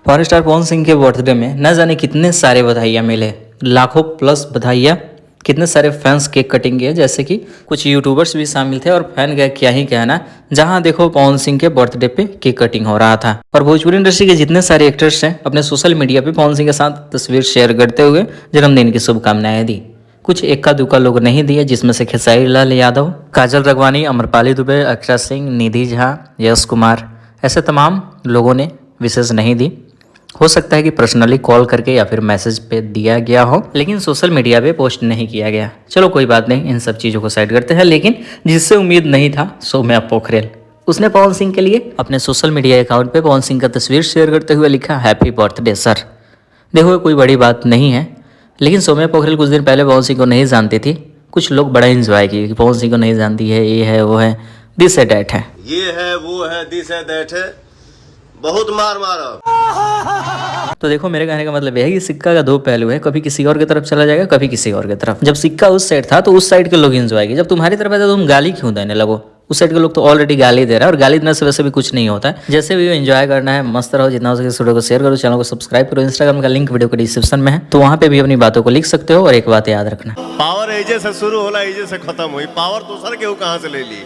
Power star Pawan Singh के birthday में न जाने कितने सारे बधाइयाँ मिले, लाखों प्लस बधाइयाँ, कितने सारे फैंस केक कटिंग किए, जैसे कि कुछ यूट्यूबर्स भी शामिल थे और फैन का क्या ही कहना, जहां देखो पवन सिंह के बर्थडे पे केक कटिंग हो रहा था। और भोजपुरी इंडस्ट्री के जितने सारे एक्टर्स हैं अपने सोशल मीडिया पे पवन सिंह के साथ तस्वीर शेयर करते हुए जन्मदिन की शुभकामनाएं दी। कुछ इक्का दुक्का लोग नहीं दिए, जिसमें से खेसारी लाल यादव, काजल रघवानी, अमरपाली दुबे, अक्षरा सिंह, निधि झा, यश कुमार, ऐसे तमाम लोगों ने विशेष नहीं दी। हो सकता है कि पर्सनली कॉल करके या फिर मैसेज पे दिया गया हो, लेकिन सोशल मीडिया पे पोस्ट नहीं किया गया। चलो कोई बात नहीं, इन सब चीज़ों को साइड करते हैं। लेकिन जिससे उम्मीद नहीं था, सौम्या पोखरेल, उसने पवन सिंह के लिए अपने सोशल मीडिया अकाउंट पे पवन सिंह का तस्वीर शेयर करते हुए लिखा, हैप्पी बर्थडे सर। देखो कोई बड़ी बात नहीं है, लेकिन सौम्या पोखरेल कुछ दिन पहले पवन सिंह को नहीं जानती थी। कुछ लोग बड़ा इंजॉय किए कि पवन सिंह को नहीं जानती है, ये है वो है, दिस है डैट है, ये है वो है, दिस है दैट है, बहुत मार मारा। तो देखो मेरे कहने का मतलब यह है कि सिक्का का दो पहलू है, कभी किसी और की तरफ चला जाएगा, कभी किसी और की तरफ। जब सिक्का उस साइड था तो उस साइड के लोग एंजॉय किए, जब तुम्हारी तरफ आया तो तुम गाली क्यों देने लगो? उस साइड के लोग तो ऑलरेडी गाली दे रहा है, और गाली देने से वैसे भी कुछ नहीं होता है। जैसे भी एंजॉय करना है, मस्त रहो, जितना हो सके वीडियो को शेयर करो, चैनल को सब्सक्राइब करो। इंस्टाग्राम का लिंक वीडियो के डिस्क्रिप्शन में है, तो वहाँ पे भी अपनी बातों को लिख सकते हो। और एक बात याद रखना, पावर एजे से शुरू होला, एजे से खत्म हुई, पावर दूसर केहू कहाँ से ले ली।